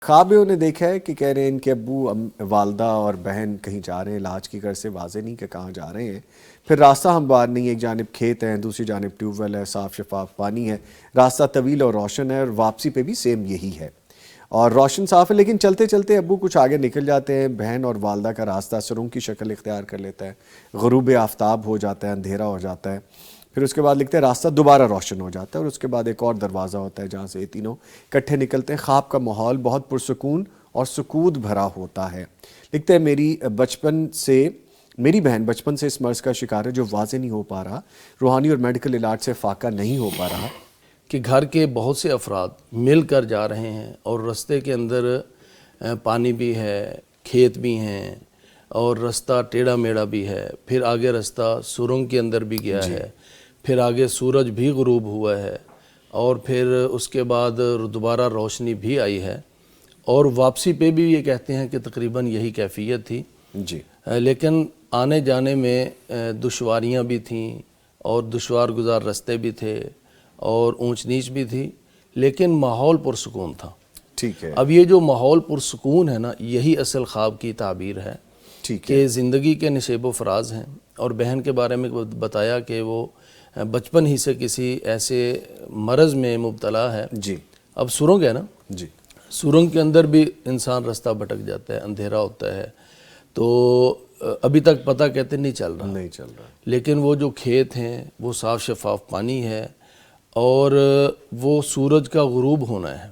خواب میں انہیں دیکھا ہے کہ کہہ رہے ہیں ان کے ابو والدہ اور بہن کہیں جا رہے ہیں، علاج کی غرض سے، واضح نہیں کہ کہاں جا رہے ہیں۔ پھر راستہ ہموار نہیں ہے، ایک جانب کھیت ہیں، دوسری جانب ٹیوب ویل ہے، صاف شفاف پانی ہے، راستہ طویل اور روشن ہے، اور واپسی پہ بھی سیم یہی ہے اور روشن صاف ہے، لیکن چلتے چلتے ابو کچھ آگے نکل جاتے ہیں، بہن اور والدہ کا راستہ سرنگ کی شکل اختیار کر لیتا ہے، غروب آفتاب ہو جاتا ہے، اندھیرا ہو جاتا ہے۔ پھر اس کے بعد لکھتے ہیں راستہ دوبارہ روشن ہو جاتا ہے، اور اس کے بعد ایک اور دروازہ ہوتا ہے جہاں سے یہ تینوں کٹھے نکلتے ہیں۔ خواب کا ماحول بہت پرسکون اور سکوت بھرا ہوتا ہے۔ لکھتے ہیں میری بہن بچپن سے اس مرض کا شکار ہے جو واضح نہیں ہو پا رہا، روحانی اور میڈیکل علاج سے فاقہ نہیں ہو پا رہا، کہ گھر کے بہت سے افراد مل کر جا رہے ہیں اور رستے کے اندر پانی بھی ہے، کھیت بھی ہیں، اور رستہ ٹیڑھا میڑھا بھی ہے، پھر آگے رستہ سرنگ کے اندر بھی گیا ہے، پھر آگے سورج بھی غروب ہوا ہے، اور پھر اس کے بعد دوبارہ روشنی بھی آئی ہے، اور واپسی پہ بھی یہ کہتے ہیں کہ تقریباً یہی کیفیت تھی۔ لیکن آنے جانے میں دشواریاں بھی تھیں اور دشوار گزار رستے بھی تھے اور اونچ نیچ بھی تھی، لیکن ماحول پرسکون تھا۔ ٹھیک ہے، اب یہ جو ماحول پرسکون ہے نا، یہی اصل خواب کی تعبیر ہے کہ زندگی کے نشیب و فراز ہیں۔ اور بہن کے بارے میں بتایا کہ وہ بچپن ہی سے کسی ایسے مرض میں مبتلا ہے۔ اب سرنگ ہے نا، سرنگ کے اندر بھی انسان رستہ بھٹک جاتا ہے، اندھیرا ہوتا ہے، تو ابھی تک پتہ کہتے نہیں چل رہا، لیکن وہ جو کھیت ہیں وہ صاف شفاف پانی ہے، اور وہ سورج کا غروب ہونا ہے۔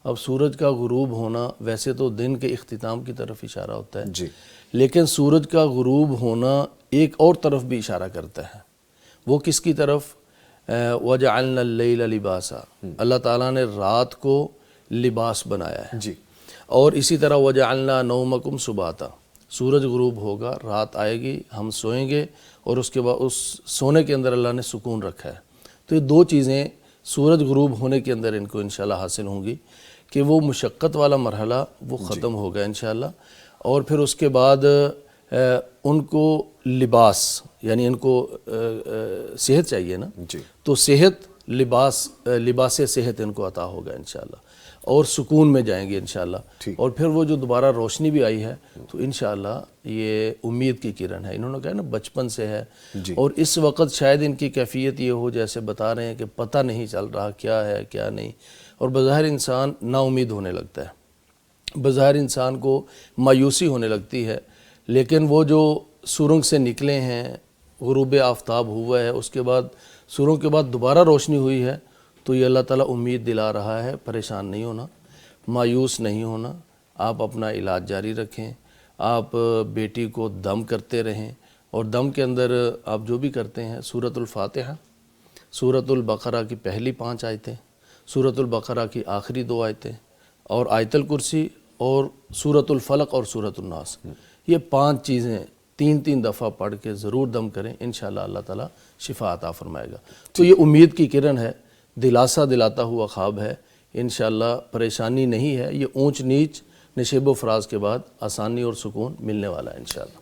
اب سورج کا غروب ہونا ویسے تو دن کے اختتام کی طرف اشارہ ہوتا ہے، لیکن سورج کا غروب ہونا ایک اور طرف بھی اشارہ کرتا ہے۔ وہ کس کی طرف؟ وَجَعَلْنَا اللَّيْلَ لِبَاسًا، اللہ تعالیٰ نے رات کو لباس بنایا ہے۔ اور اسی طرح وَجَعَلْنَا نَوْمَكُمْ سُبَاتًا، سورج غروب ہوگا، رات آئے گی، ہم سوئیں گے، اور اس کے بعد اس سونے کے اندر اللہ نے سکون رکھا ہے۔ تو یہ دو چیزیں سورج غروب ہونے کے اندر ان کو انشاءاللہ حاصل ہوں گی کہ وہ مشقت والا مرحلہ وہ ختم ہوگا انشاءاللہ، اور پھر اس کے بعد ان کو لباس، یعنی ان کو صحت چاہیے نا، تو صحت لباس صحت ان کو عطا ہوگا انشاءاللہ، اور سکون میں جائیں گے انشاءاللہ۔ اور پھر وہ جو دوبارہ روشنی بھی آئی ہے تو انشاءاللہ یہ امید کی کرن ہے۔ انہوں نے کہا نا بچپن سے ہے، اور اس وقت شاید ان کی کیفیت یہ ہو جیسے بتا رہے ہیں کہ پتہ نہیں چل رہا کیا ہے کیا نہیں، اور بظاہر انسان نا امید ہونے لگتا ہے، بظاہر انسان کو مایوسی ہونے لگتی ہے، لیکن وہ جو سرنگ سے نکلے ہیں، غروب آفتاب ہوا ہے، اس کے بعد سرنگ کے بعد دوبارہ روشنی ہوئی ہے، تو یہ اللہ تعالیٰ امید دلا رہا ہے، پریشان نہیں ہونا، مایوس نہیں ہونا، آپ اپنا علاج جاری رکھیں، آپ بیٹی کو دم کرتے رہیں، اور دم کے اندر آپ جو بھی کرتے ہیں سورۃ الفاتحہ، سورۃ البقرہ کی پہلی 5 آیتیں، سورۃ البقرہ کی آخری 2 آیتیں، اور آیت الکرسی، اور سورۃ الفلق اور سورۃ الناس، یہ 5 چیزیں 3 دفعہ پڑھ کے ضرور دم کریں، انشاءاللہ اللہ تعالیٰ شفا عطا فرمائے گا۔ تو یہ امید کی کرن ہے، دلاسا دلاتا ہوا خواب ہے، انشاءاللہ پریشانی نہیں ہے، یہ اونچ نیچ نشیب و فراز کے بعد آسانی اور سکون ملنے والا ہے انشاءاللہ۔